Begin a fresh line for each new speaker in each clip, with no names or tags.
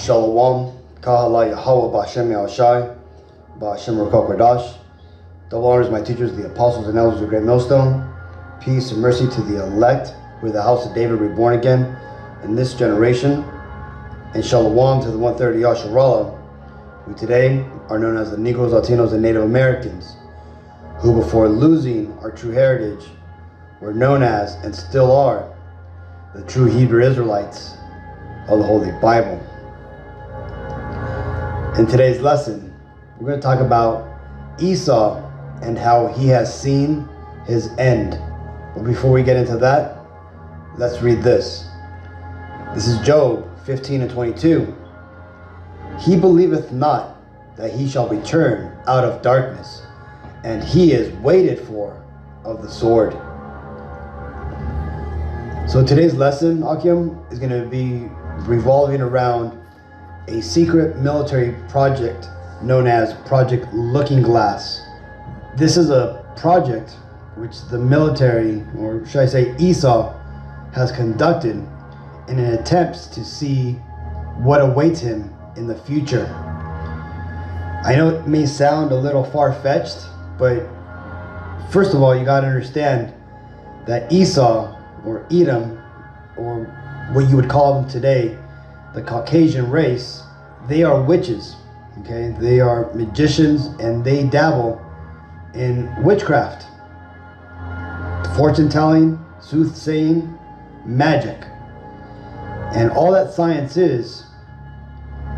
Shalom, Kahala Yahweh, Ba'Shem Yashaya, Ba'Shem Rukok Radash. Double honors my teachers, the apostles and elders of the Great Millstone. Peace and mercy to the elect, who are the house of David reborn again in this generation. And Shalom to the 130 Yashara, who today are known as the Negroes, Latinos, and Native Americans, who before losing our true heritage were known as, and still are, the true Hebrew Israelites of the Holy Bible. In today's lesson, we're going to talk about Esau and how he has seen his end. But before we get into that, let's read this. This is Job 15 and 22. He believeth not that he shall return out of darkness, and he is waited for of the sword. So today's lesson, Akim, is going to be revolving around a secret military project known as Project Looking Glass. This is a project which the military, or should I say Esau, has conducted in an attempt to see what awaits him in the future. I know it may sound a little far-fetched, but first of all, you got to understand that Esau, or Edom, or what you would call them today, the Caucasian race, they are witches, okay? They are magicians, and they dabble in witchcraft, fortune-telling, soothsaying, magic. And all that science is,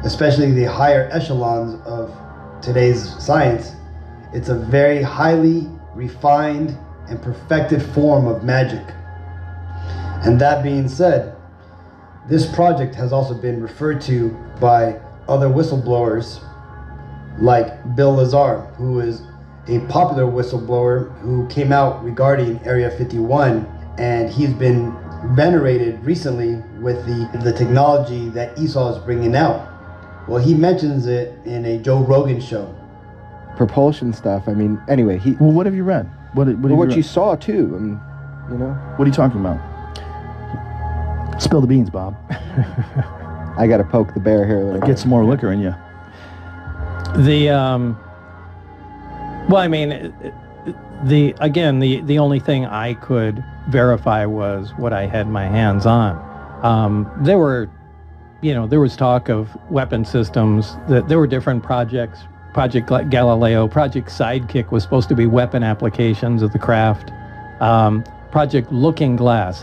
especially the higher echelons of today's science, it's a very highly refined and perfected form of magic. And that being said, this project has also been referred to by other whistleblowers like Bill Lazar, who is a popular whistleblower who came out regarding Area 51, and he's been venerated recently with the technology that Esau is bringing out. Well, he mentions it in a Joe Rogan show.
Propulsion stuff. I mean, anyway,
Well, what have you read?
what you saw too. I mean, you know.
What are you talking about? Spill the beans, Bob.
I got to poke the bear here a little.
Get some more liquor in you.
Well, I mean, the only thing I could verify was what I had my hands on. There was talk of weapon systems, that there were different projects. Project Galileo, Project Sidekick was supposed to be weapon applications of the craft. Project Looking Glass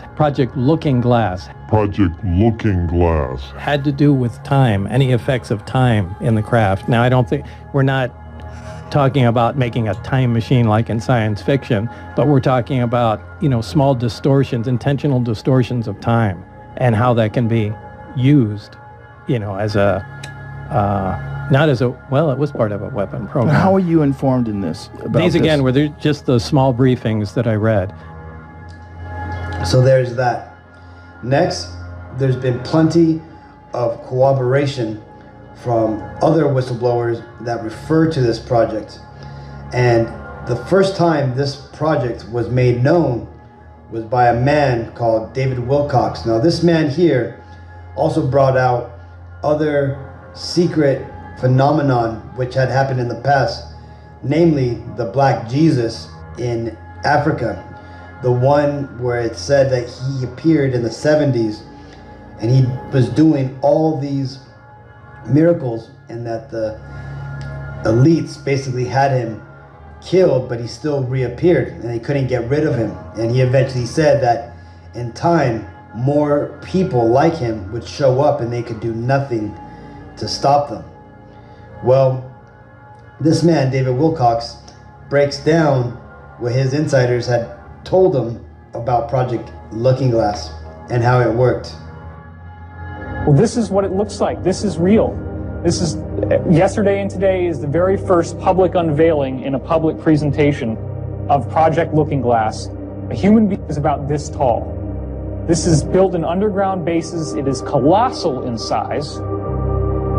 had to do with time, any effects of time in the craft. Now, I don't think, we're not talking about making a time machine like in science fiction, but we're talking about, small distortions, intentional distortions of time, and how that can be used, as a, not as a, well, it was part of a weapon program.
How are you informed in this?
These, again, were just the small briefings that I read.
So there's that. Next, there's been plenty of cooperation from other whistleblowers that refer to this project. And the first time this project was made known was by a man called David Wilcox. Now, this man here also brought out other secret phenomenon which had happened in the past, namely the Black Jesus in Africa. The one where it said that he appeared in the 70s and he was doing all these miracles, and that the elites basically had him killed, but he still reappeared and they couldn't get rid of him. And he eventually said that in time, more people like him would show up and they could do nothing to stop them. Well, this man, David Wilcox, breaks down what his insiders had told him about Project Looking Glass and how it worked.
Well, this is what it looks like. This is real. This is, yesterday and today is the very first public unveiling in a public presentation of Project Looking Glass. A human being is about this tall. This is built in underground bases. It is colossal in size.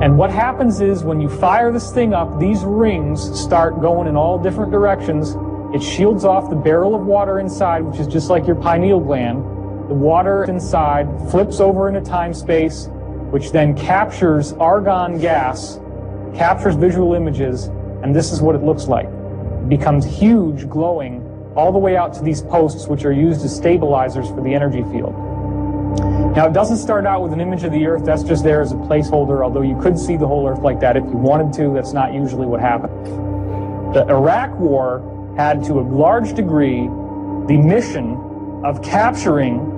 And what happens is when you fire this thing up, these rings start going in all different directions. It shields off the barrel of water inside, which is just like your pineal gland. The water inside flips over into time-space, which then captures argon gas, captures visual images, and this is what it looks like. It becomes huge, glowing, all the way out to these posts, which are used as stabilizers for the energy field. Now, it doesn't start out with an image of the Earth. That's just there as a placeholder, although you could see the whole Earth like that if you wanted to. That's not usually what happened. The Iraq War had, to a large degree, the mission of capturing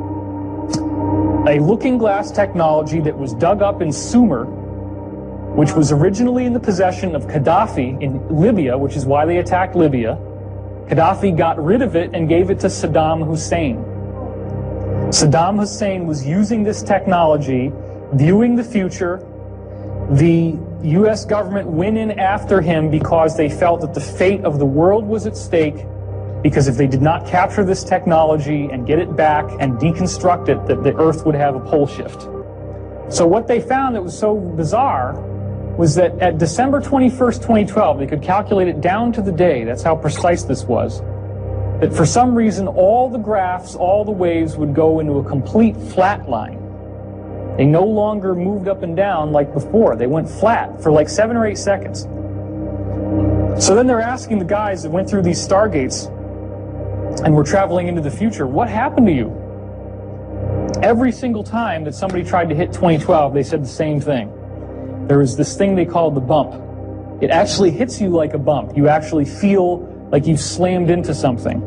a looking glass technology that was dug up in Sumer, which was originally in the possession of Gaddafi in Libya, which is why they attacked Libya. Gaddafi got rid of it and gave it to Saddam Hussein. Saddam Hussein was using this technology, viewing the future. The U.S. government went in after him because they felt that the fate of the world was at stake, because if they did not capture this technology and get it back and deconstruct it, that the Earth would have a pole shift. So what they found that was so bizarre was that at December 21st, 2012, they could calculate it down to the day, that's how precise this was, that for some reason all the graphs, all the waves would go into a complete flat line. They no longer moved up and down like before. They went flat for like 7 or 8 seconds. So then they're asking the guys that went through these stargates and were traveling into the future, what happened to you? Every single time that somebody tried to hit 2012, they said the same thing. There was this thing they called the bump. It actually hits you like a bump. You actually feel like you've slammed into something.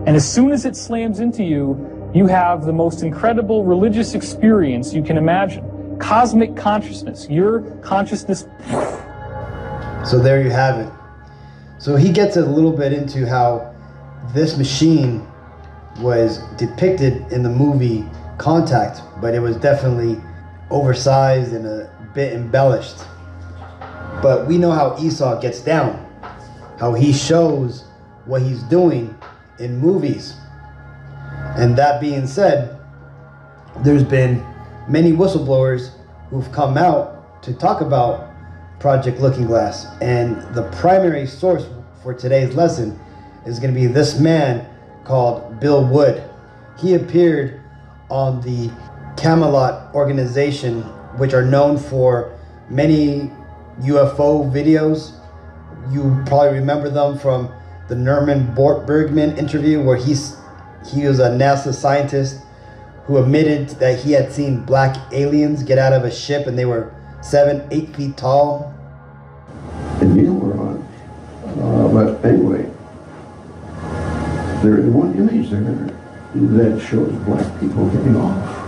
And as soon as it slams into you, you have the most incredible religious experience you can imagine. Cosmic consciousness. Your consciousness.
So there you have it. So he gets a little bit into how this machine was depicted in the movie Contact, but it was definitely oversized and a bit embellished. But we know how Esau gets down, how he shows what he's doing in movies. And that being said, there's been many whistleblowers who've come out to talk about Project Looking Glass, and the primary source for today's lesson is going to be this man called Bill Wood. He appeared on the Camelot organization, which are known for many UFO videos. You probably remember them from the Norman Bergman interview, where he was a NASA scientist who admitted that he had seen black aliens get out of a ship and they were 7-8 feet tall.
And Neil were on. But anyway, there is one image there that shows black people getting off.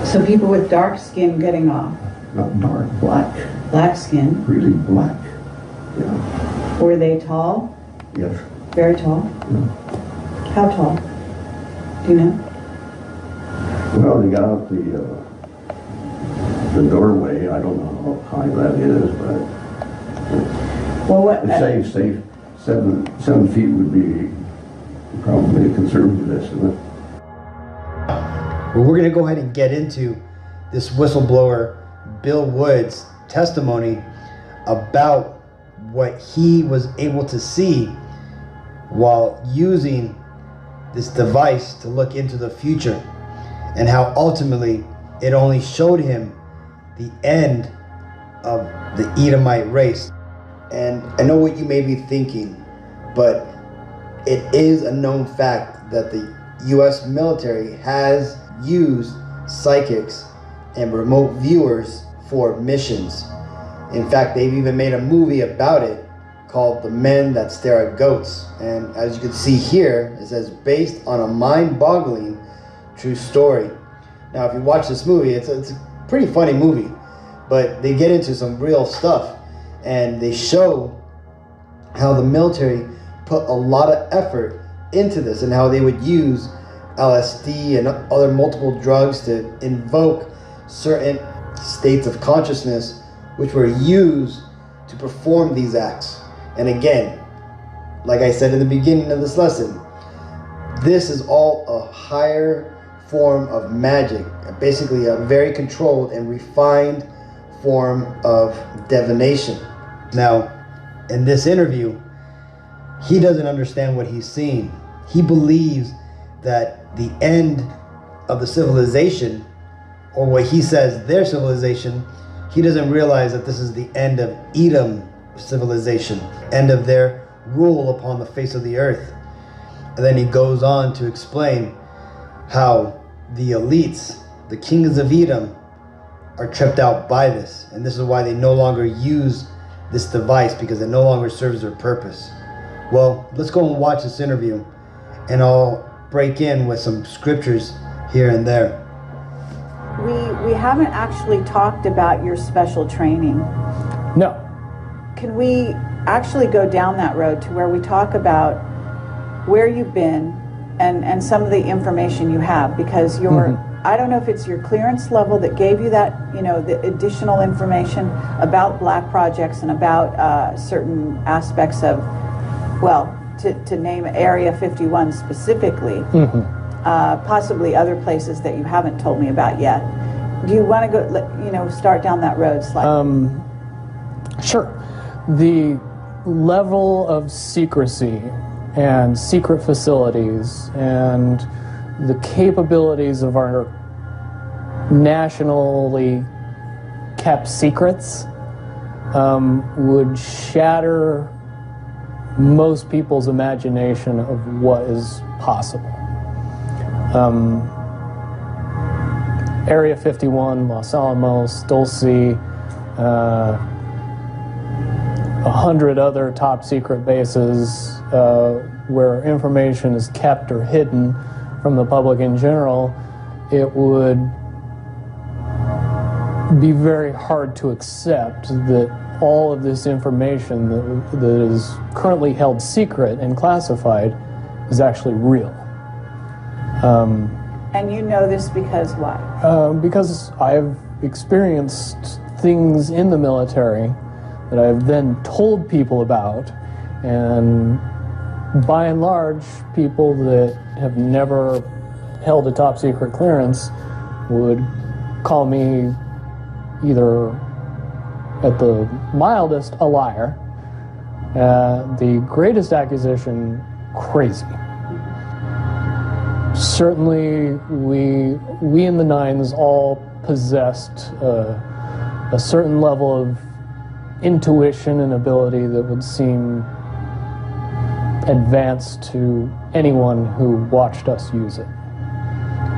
So people with dark skin getting off.
Not dark, black.
Black skin.
Really black. Yeah.
Were they tall?
Yes.
Very tall?
Yeah.
How tall? Do you know?
Well, they got out the doorway. I don't know how high that is, but
Well, what?
say 7 feet would be probably a conservative estimate.
Well, we're going to go ahead and get into this whistleblower Bill Wood's testimony about what he was able to see while using this device to look into the future, and how ultimately it only showed him the end of the Edomite race. And I know what you may be thinking, but it is a known fact that the U.S. military has used psychics and remote viewers for missions. In fact, they've even made a movie about it called The Men That Stare at Goats. And as you can see here, it says, based on a mind-boggling true story. Now, if you watch this movie, it's a pretty funny movie, but they get into some real stuff, and they show how the military put a lot of effort into this, and how they would use LSD and other multiple drugs to invoke certain states of consciousness which were used to perform these acts. And again, like I said in the beginning of this lesson, this is all a higher form of magic, basically a very controlled and refined form of divination. Now, in this interview, he doesn't understand what he's seeing. He believes that the end of the civilization or what he says their civilization, he doesn't realize that this is the end of Edom civilization, end of their rule upon the face of the earth. And then he goes on to explain how the elites, the kings of Edom, are tripped out by this. And this is why they no longer use this device, because it no longer serves their purpose. Well, let's go and watch this interview, and I'll break in with some scriptures here and there.
We haven't actually talked about your special training.
No.
Can we actually go down that road to where we talk about where you've been and some of the information you have? Because your, I don't know if it's your clearance level that gave you that, the additional information about black projects and about certain aspects of, well, to name Area 51 specifically, possibly other places that you haven't told me about yet. Do you want to go, start down that road slightly?
Sure. The level of secrecy and secret facilities and the capabilities of our nationally kept secrets would shatter most people's imagination of what is possible. Area 51, Los Alamos, Dulce, 100 other top secret bases where information is kept or hidden from the public in general, it would be very hard to accept that all of this information that is currently held secret and classified is actually real.
And you know this because why?
Because I've experienced things in the military that I've then told people about, and by and large, people that have never held a top secret clearance would call me either, at the mildest, a liar, the greatest accusation, crazy. Certainly, we in the Nines all possessed a certain level of intuition and ability that would seem advanced to anyone who watched us use it.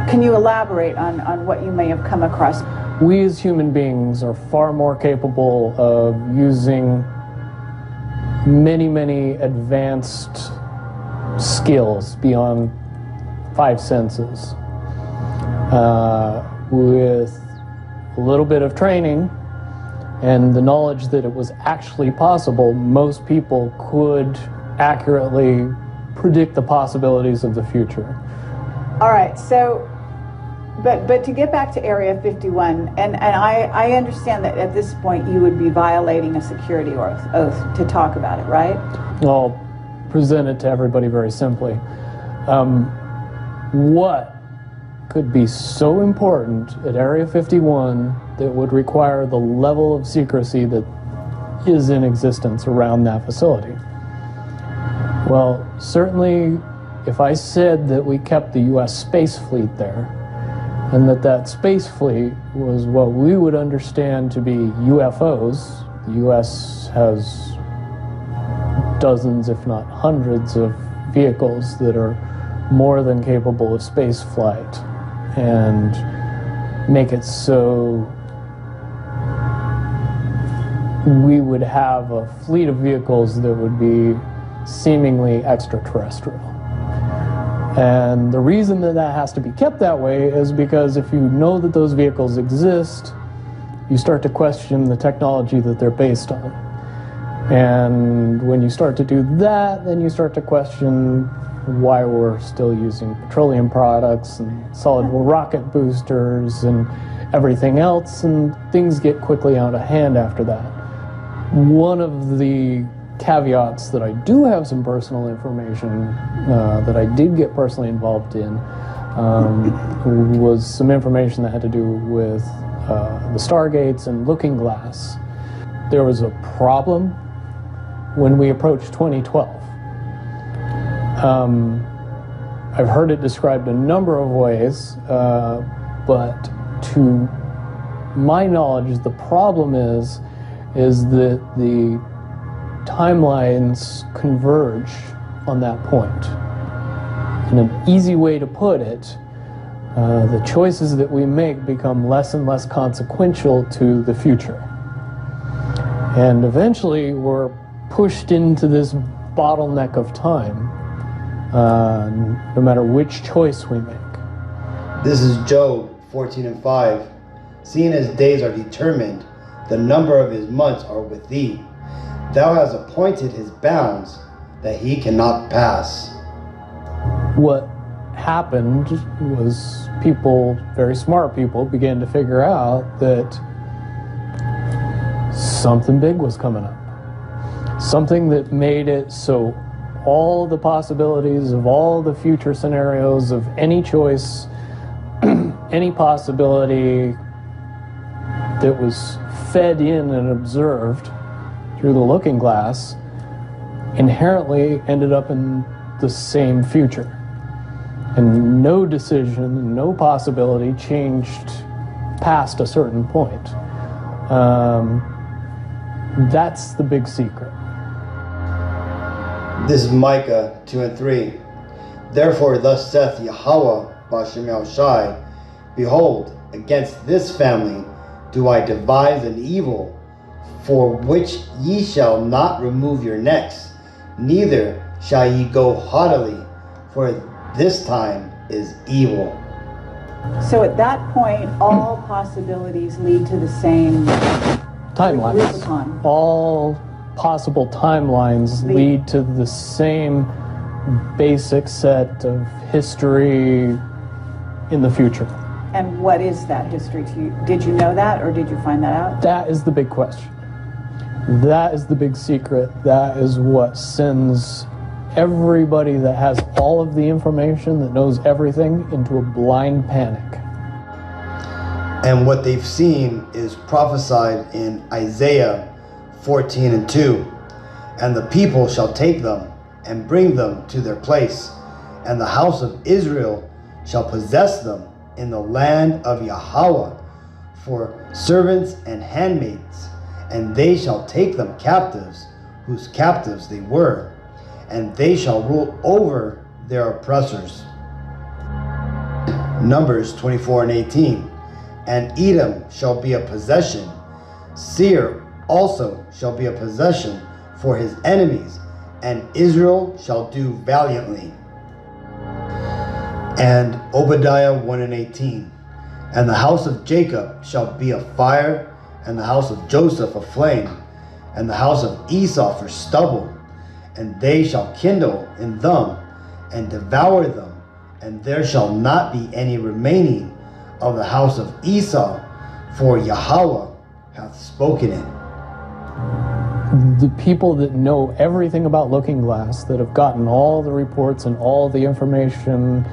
Can you elaborate on what you may have come across?
We as human beings are far more capable of using many, many advanced skills beyond 5 senses. With a little bit of training and the knowledge that it was actually possible, most people could accurately predict the possibilities of the future.
All right, so, but to get back to Area 51, and I understand that at this point you would be violating a security oath to talk about it, right?
I'll present it to everybody very simply. What could be so important at Area 51 that would require the level of secrecy that is in existence around that facility? Well, certainly if I said that we kept the U.S. space fleet there, and that space fleet was what we would understand to be UFOs, the U.S. has dozens, if not hundreds, of vehicles that are more than capable of space flight, and make it so we would have a fleet of vehicles that would be seemingly extraterrestrial. And the reason that has to be kept that way is because if you know that those vehicles exist, you start to question the technology that they're based on. And when you start to do that, then you start to question why we're still using petroleum products and solid rocket boosters and everything else, and things get quickly out of hand after that. One of the caveats that I do have some personal information that I did get personally involved in was some information that had to do with the Stargates and Looking Glass. There was a problem when we approached 2012. I've heard it described a number of ways, but to my knowledge, the problem is that the timelines converge on that point. And an easy way to put it, the choices that we make become less and less consequential to the future. And eventually we're pushed into this bottleneck of time, no matter which choice we make.
This is Job 14:5. Seeing his days are determined, the number of his months are with thee. Thou hast appointed his bounds, that he cannot pass.
What happened was people, very smart people, began to figure out that something big was coming up. Something that made it so all the possibilities of all the future scenarios of any choice, any possibility that was fed in and observed through the looking glass inherently ended up in the same future. And no decision, no possibility changed past a certain point. That's the big secret.
This is Micah 2:3. Therefore thus saith Yahweh Bashem Yashaya, behold, against this family do I devise an evil, for which ye shall not remove your necks, neither shall ye go haughtily, for this time is evil.
So at that point, all possibilities lead to the same
Timelines.
Rubicon.
All possible timelines lead to the same basic set of history in the future.
And what is that history to you? Did you know that, or did you find that out?
That is the big question. That is the big secret. That is what sends everybody that has all of the information, that knows everything, into a blind panic.
And what they've seen is prophesied in Isaiah 14:2. And the people shall take them and bring them to their place, and the house of Israel shall possess them in the land of Yahweh for servants and handmaids, and they shall take them captives, whose captives they were, and they shall rule over their oppressors. Numbers 24:18. And Edom shall be a possession, Seir also shall be a possession for his enemies, and Israel shall do valiantly. And Obadiah 1:18. And the house of Jacob shall be a fire, and the house of Joseph a flame, and the house of Esau for stubble, and they shall kindle in them and devour them, and there shall not be any remaining of the house of Esau, for Yahweh hath spoken it.
The people that know everything about Looking Glass, that have gotten all the reports and all the information,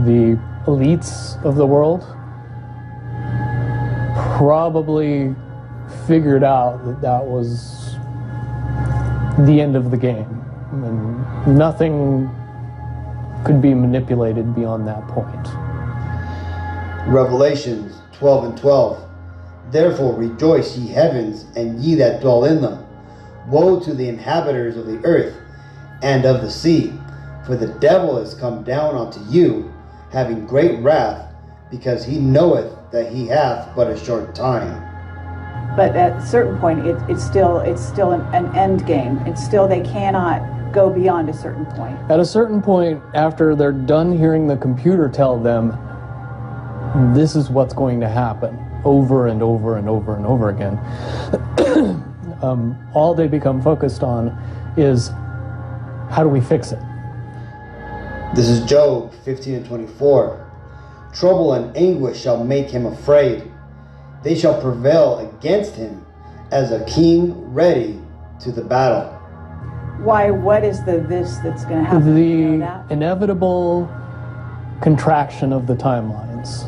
the elites of the world, probably figured out that that was the end of the game. And nothing could be manipulated beyond that point.
Revelations 12:12. Therefore rejoice, ye heavens, and ye that dwell in them. Woe to the inhabitants of the earth and of the sea, for the devil is come down unto you, having great wrath, because he knoweth that he hath but a short time.
But at a certain point, it's still an end game. It's still, they cannot go beyond a certain point.
At a certain point, after they're done hearing the computer tell them this is what's going to happen over and over and over and over again, all they become focused on is, how do we fix it?
This is Job 15:24. Trouble and anguish shall make him afraid. They shall prevail against him as a king ready to the battle.
Why? What is this that's going to happen?
The
You know that?
inevitable contraction of the timelines.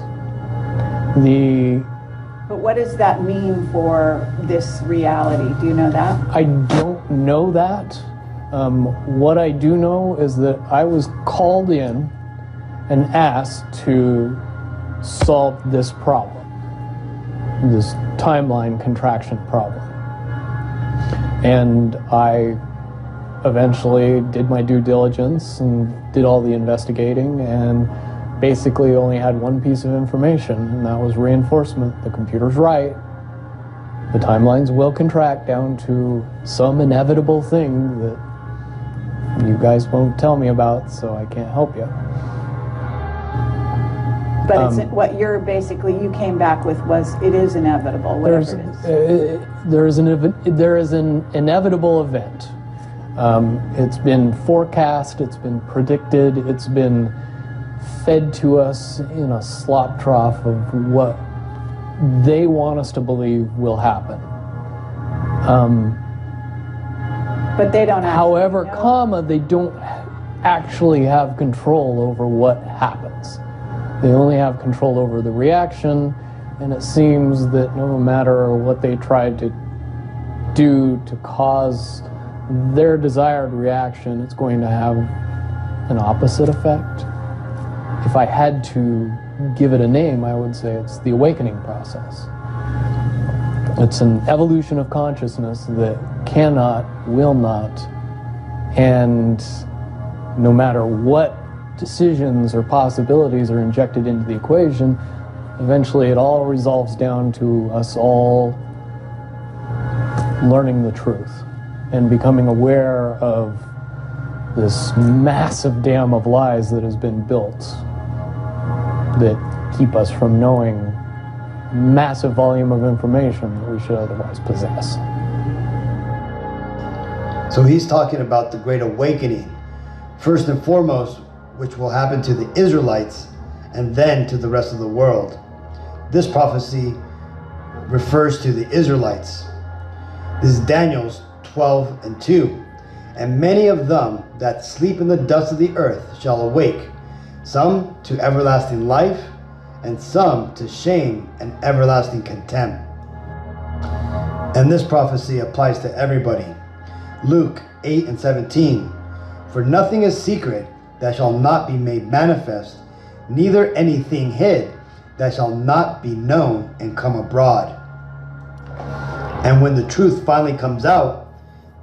But what does that mean for this reality? Do you know that?
I don't know that. What I do know is that I was called in and asked to solve this problem. this timeline contraction problem. And I eventually did my due diligence and did all the investigating, and basically only had one piece of information, and that was reinforcement. The computer's right. The timelines will contract down to some inevitable thing that you guys won't tell me about, so I can't help you.
But it's, what you're basically, you came back with was, it is inevitable, whatever it is.
There is an inevitable event. It's been forecast, it's been predicted, it's been fed to us in a slop trough of what they want us to believe will happen.
But they don't actually
However,
know.
they don't actually have control over what happens. They only have control over the reaction, and it seems that no matter what they try to do to cause their desired reaction, it's going to have an opposite effect. If I had to give it a name, I would say it's the awakening process. It's an evolution of consciousness that cannot, will not, and no matter what decisions or possibilities are injected into the equation, eventually it all resolves down to us all learning the truth and becoming aware of this massive dam of lies that has been built that keep us from knowing massive volume of information that we should otherwise possess.
So he's talking about the Great Awakening, first and foremost, which will happen to the Israelites and then to the rest of the world. This prophecy refers to the Israelites. This is Daniel's 12:2. And many of them that sleep in the dust of the earth shall awake, some to everlasting life, and some to shame and everlasting contempt. And this prophecy applies to everybody. Luke 8:17. For nothing is secret that shall not be made manifest, neither anything hid that shall not be known and come abroad. And when the truth finally comes out,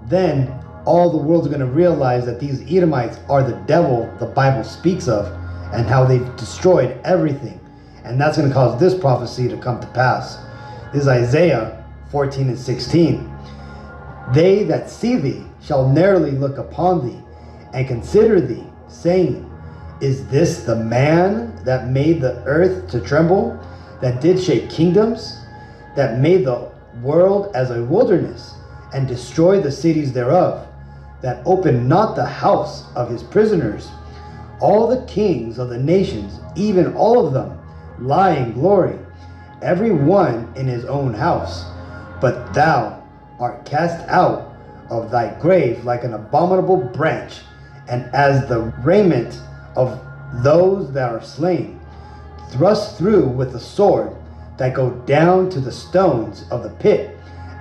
then all the world's going to realize that these Edomites are the devil the Bible speaks of, and how they've destroyed everything. And that's going to cause this prophecy to come to pass. This is Isaiah 14:16. They that see thee shall narrowly look upon thee, and consider thee, saying, is this the man that made the earth to tremble, that did shake kingdoms, that made the world as a wilderness, and destroyed the cities thereof, that opened not the house of his prisoners? All the kings of the nations, even all of them, lie in glory, every one in his own house. But thou art cast out of thy grave like an abominable branch, and as the raiment of those that are slain, thrust through with the sword, that go down to the stones of the pit,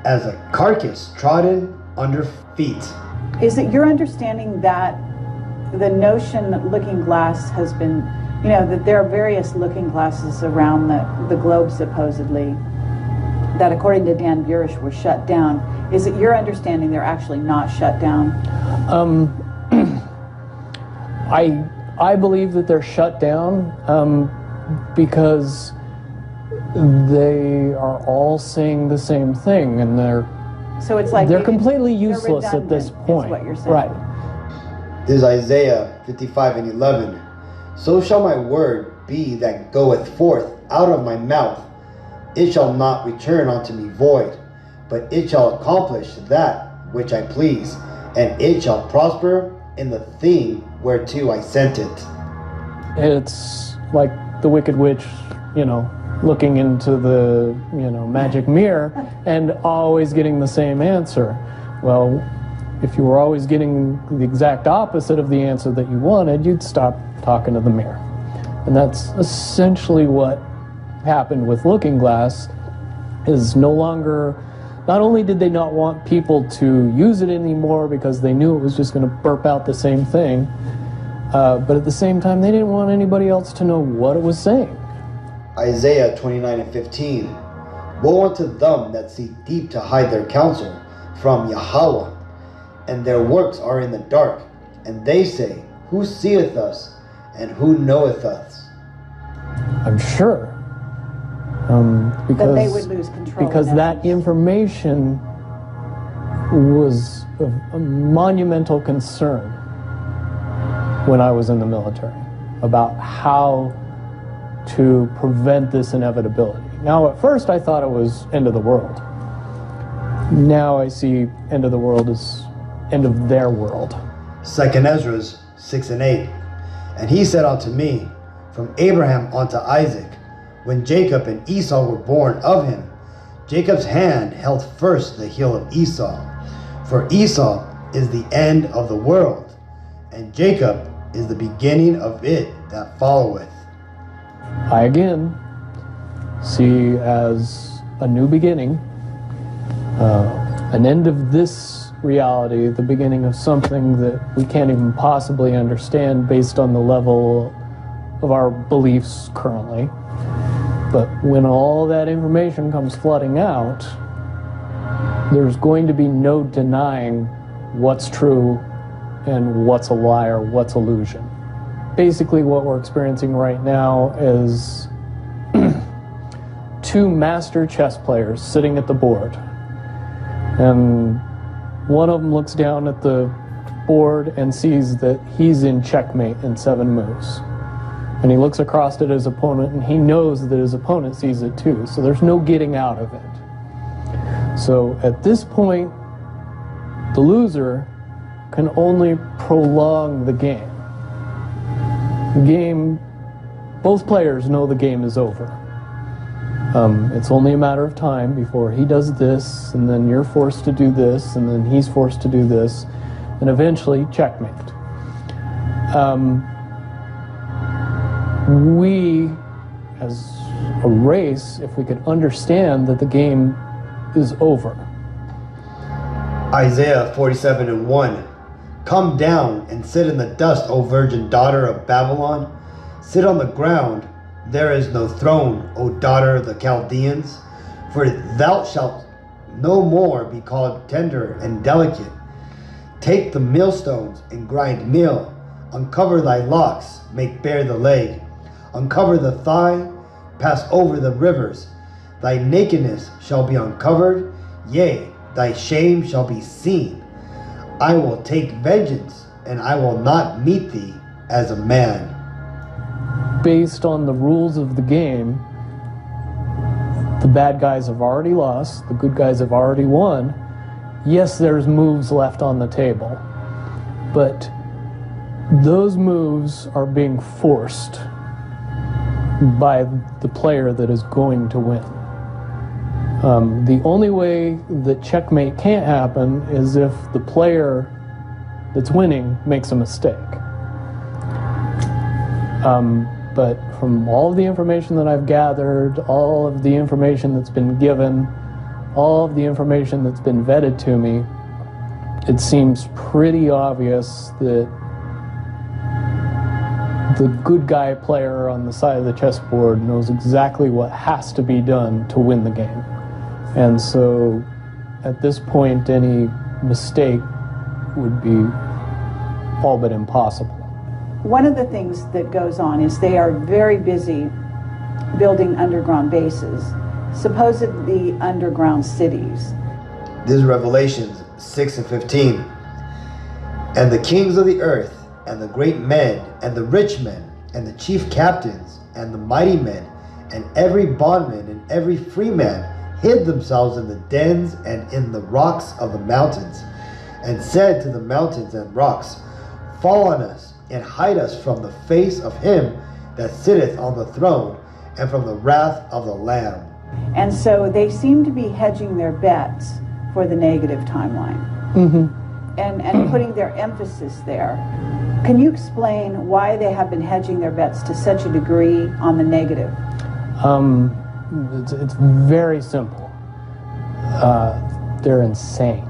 as a carcass trodden under feet.
Is it your understanding that the notion that looking glass has been, that there are various looking glasses around the globe supposedly, that according to Dan Burish were shut down? Is it your understanding they're actually not shut down?
I believe that they're shut down because they are all saying the same thing, and
so it's like
they're completely useless at this point.
Is what you're saying.
Right.
This is Isaiah 55:11. So shall my word be that goeth forth out of my mouth. It shall not return unto me void, but it shall accomplish that which I please, and it shall prosper in the thing whereto I sent it.
It's like the Wicked Witch, looking into the, magic mirror and always getting the same answer. Well, if you were always getting the exact opposite of the answer that you wanted, you'd stop talking to the mirror. And that's essentially what happened with Looking Glass, is not only did they not want people to use it anymore because they knew it was just going to burp out the same thing, but at the same time, they didn't want anybody else to know what it was saying.
Isaiah 29:15. Woe unto them that seek deep to hide their counsel from Yahweh, and their works are in the dark. And they say, Who seeth us, and who knoweth us?
I'm sure. Because
That they would lose control.
Because
in
that
essence.
information was of a monumental concern when I was in the military about how to prevent this inevitability. Now, at first I thought it was end of the world. Now I see end of the world as end of their world.
2 Ezra 6 and 8. And he said unto me, From Abraham unto Isaac, when Jacob and Esau were born of him, Jacob's hand held first the heel of Esau. For Esau is the end of the world, and Jacob is the beginning of it that followeth.
I again see as a new beginning, an end of this reality, the beginning of something that we can't even possibly understand based on the level of our beliefs currently. But when all that information comes flooding out, there's going to be no denying what's true and what's a lie or what's illusion. Basically what we're experiencing right now is two master chess players sitting at the board. And one of them looks down at the board and sees that he's in checkmate in 7 moves. And he looks across at his opponent and he knows that his opponent sees it too. So there's no getting out of it. So at this point, the loser can only prolong the game. The game, both players know the game is over. It's only a matter of time before he does this, and then you're forced to do this, and then he's forced to do this, and eventually checkmate. We, as a race, if we could understand that the game is over.
Isaiah 47 and 1. Come down and sit in the dust, O virgin daughter of Babylon. Sit on the ground. There is no throne, O daughter of the Chaldeans. For thou shalt no more be called tender and delicate. Take the millstones and grind meal. Uncover thy locks, make bare the leg. Uncover the thigh, pass over the rivers. Thy nakedness shall be uncovered, yea, thy shame shall be seen. I will take vengeance, and I will not meet thee as a man.
Based on the rules of the game, the bad guys have already lost, the good guys have already won. Yes, there's moves left on the table, but those moves are being forced by the player that is going to win. The only way that checkmate can't happen is if the player that's winning makes a mistake. But from all of the information that I've gathered, all of the information that's been given, all of the information that's been vetted to me, it seems pretty obvious that the good guy player on the side of the chessboard knows exactly what has to be done to win the game. And so at this point, any mistake would be all but impossible.
One of the things that goes on is they are very busy building underground bases, supposedly underground cities.
This is Revelations 6 and 15. And the kings of the earth, and the great men, and the rich men, and the chief captains, and the mighty men, and every bondman, and every free man, hid themselves in the dens and in the rocks of the mountains, and said to the mountains and rocks, Fall on us, and hide us from the face of him that sitteth on the throne, and from the wrath of the Lamb.
And so they seem to be hedging their bets for the negative timeline. And putting their emphasis there. Can you explain why they have been hedging their bets to such a degree on the negative?
It's very simple. They're insane.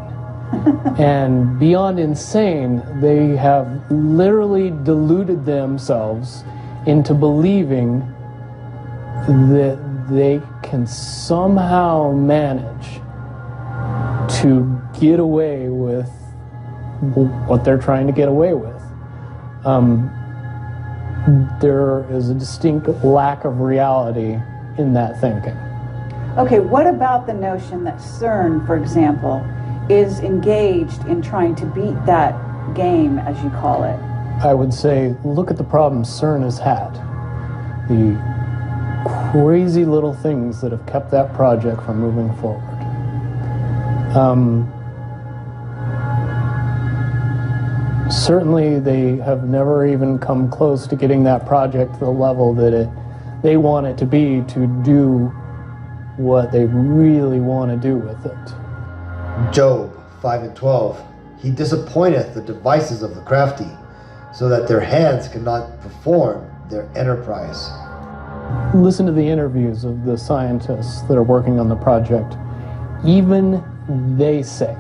And beyond insane, they have literally deluded themselves into believing that they can somehow manage to get away with what they're trying to get away with. There is a distinct lack of reality in that thinking.
Okay, what about the notion that CERN, for example, is engaged in trying to beat that game, as you call it?
I would say, look at the problems CERN has had. The crazy little things that have kept that project from moving forward. Certainly they have never even come close to getting that project to the level that they want it to be to do what they really want to do with it.
Job 5:12. He disappointeth the devices of the crafty, so that their hands cannot perform their enterprise.
Listen to the interviews of the scientists that are working on the project. Even they say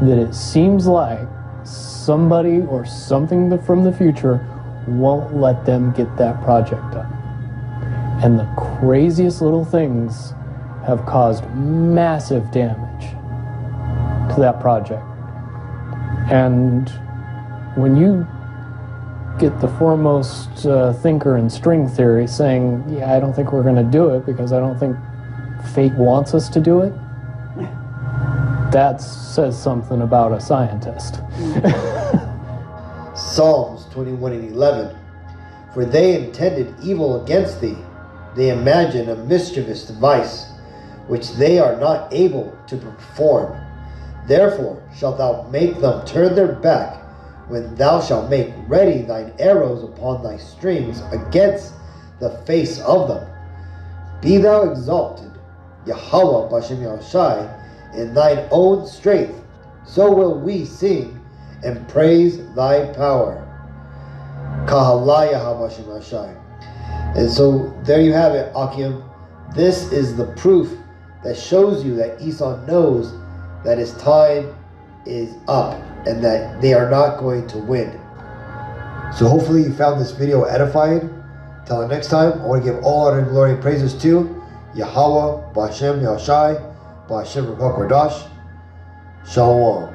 that it seems like somebody or something from the future won't let them get that project done. And the craziest little things have caused massive damage to that project. And when you get the foremost thinker in string theory saying, yeah, I don't think we're going to do it because I don't think fate wants us to do it, that says something about a scientist.
Psalms 21:11. For they intended evil against thee. They imagine a mischievous device, which they are not able to perform. Therefore shalt thou make them turn their back, when thou shalt make ready thine arrows upon thy strings against the face of them. Be thou exalted, Yahweh Bashem Yashaya, in thine own strength, so will we sing and praise thy power. Kahalaya Habashim Yashaya. And so there you have it, Akim. This is the proof that shows you that Esau knows that his time is up and that they are not going to win. So hopefully you found this video edifying. Till next time, I want to give all honor and glory and praises to Yahweh, Bashem Yashai, Bashem Ruach Kodash. Shalom.